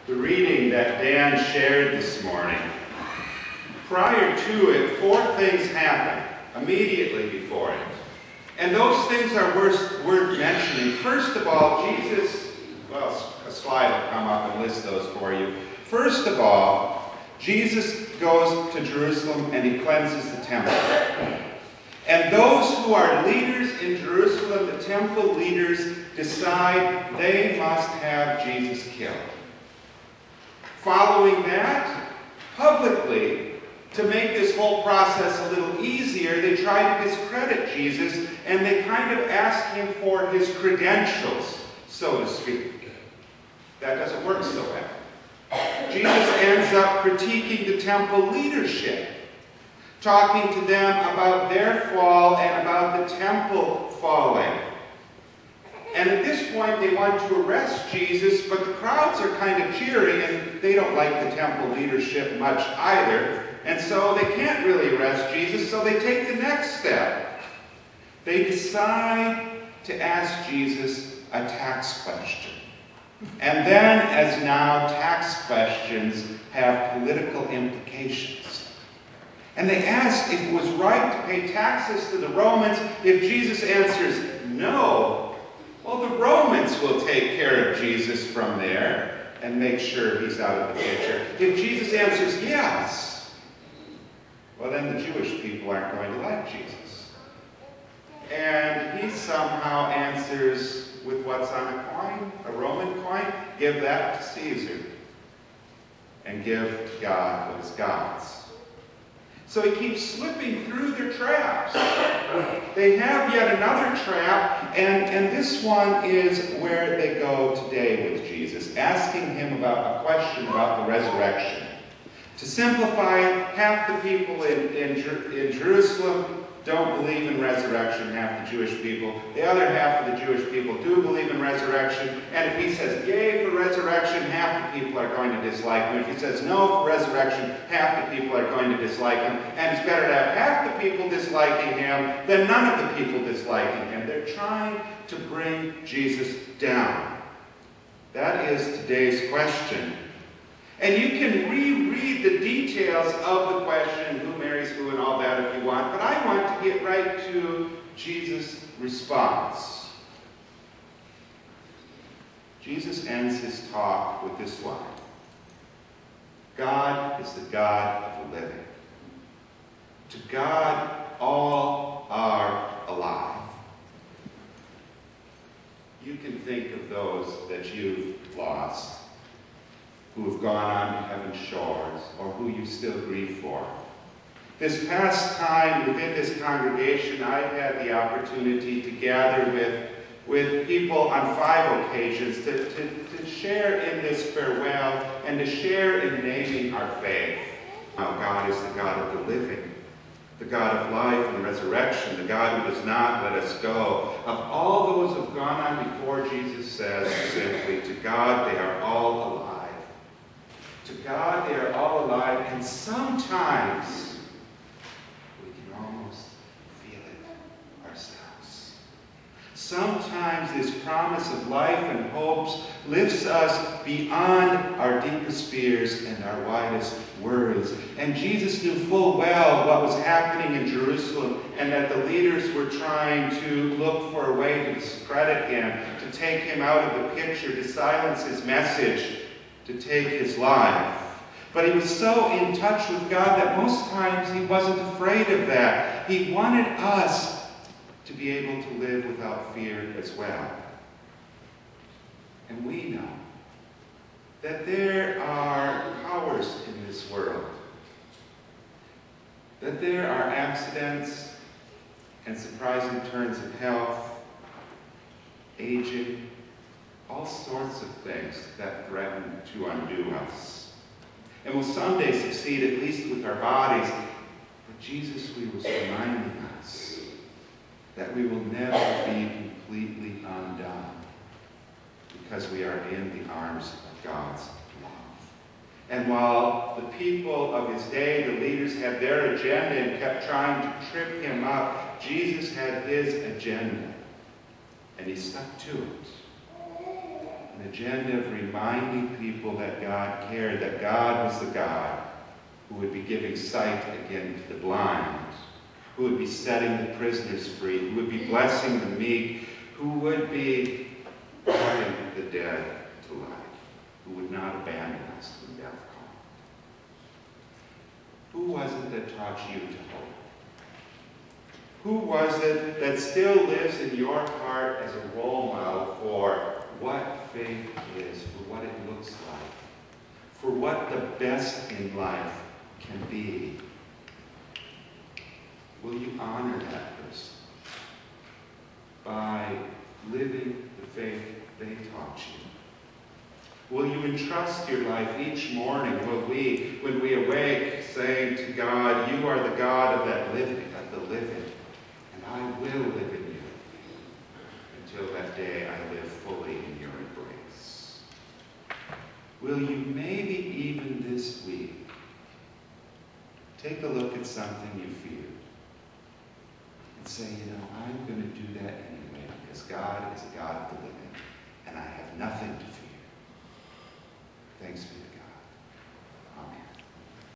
the reading that Dan shared this morning, prior to it, 4 things happened immediately before it. And those things are worth mentioning. First of all, Jesus, well, a slide will come up and list those for you. First of all, Jesus goes to Jerusalem and he cleanses the temple. And those who are leaders in Jerusalem, the temple leaders, decide they must have Jesus killed. Following that, publicly, to make this whole process a little easier, they try to discredit Jesus, and they kind of ask him for his credentials, so to speak. That doesn't work so well. Jesus ends up critiquing the temple leadership, talking to them about their fall and about the temple falling. And at this point, they want to arrest Jesus, but the crowds are kind of cheering, and they don't like the temple leadership much either. And so they can't really arrest Jesus, so they take the next step. They decide to ask Jesus a tax question. And then, as now, tax questions have political implications. And they ask if it was right to pay taxes to the Romans. If Jesus answers no, well, the Romans will take care of Jesus from there and make sure he's out of the picture. If Jesus answers yes, well, then the Jewish people aren't going to like Jesus. And he somehow answers with what's on a coin, a Roman coin, give that to Caesar and give to God what is God's. So he keeps slipping through their traps. They have yet another trap, and this one is where they go today with Jesus, asking him about a question about the resurrection. To simplify it, half the people in Jerusalem don't believe in resurrection, half the Jewish people. The other half of the Jewish people do believe in resurrection. And if he says yay for resurrection, half the people are going to dislike him. If he says no for resurrection, half the people are going to dislike him. And it's better to have half the people disliking him than none of the people disliking him. They're trying to bring Jesus down. That is today's question. And you can reread the details of the question, who marries who and all that if you want, but I want to get right to Jesus' response. Jesus ends his talk with this line: God is the God of the living. To God, all are alive. You can think of those that you've lost, who have gone on to heaven's shores, or who you still grieve for. This past time within this congregation, I've had the opportunity to gather with people on 5 occasions to share in this farewell and to share in naming our faith. Now, God is the God of the living, the God of life and resurrection, the God who does not let us go. Of all those who have gone on before, Jesus says simply, to God they are all alive. To God, they are all alive, and sometimes we can almost feel it ourselves. Sometimes this promise of life and hopes lifts us beyond our deepest fears and our widest worries. And Jesus knew full well what was happening in Jerusalem, and that the leaders were trying to look for a way to discredit him, to take him out of the picture, to silence his message, to take his life. But he was so in touch with God that most times he wasn't afraid of that. He wanted us to be able to live without fear as well. And we know that there are powers in this world, that there are accidents and surprising turns of health, aging, all sorts of things that threaten to undo us. And will someday succeed, at least with our bodies. But Jesus was reminding us that we will never be completely undone because we are in the arms of God's love. And while the people of his day, the leaders, had their agenda and kept trying to trip him up, Jesus had his agenda, and he stuck to it. an agenda of reminding people that God cared, that God was the God who would be giving sight again to the blind, who would be setting the prisoners free, who would be blessing the meek, who would be bringing the dead to life, who would not abandon us when death comes. Who was it that taught you to hope? Who was it that still lives in your heart as a role model for what faith is, for what it looks like, for what the best in life can be? Will you honor that person by living the faith they taught you? Will you entrust your life each morning? Will we, when we awake, say to God, you are the God of that living, of the living, and I will live in you until that day I live fully in your embrace. Will you maybe even this week take a look at something you feared and say, I'm going to do that anyway because God is a God of the living and I have nothing to fear. Thanks be to God.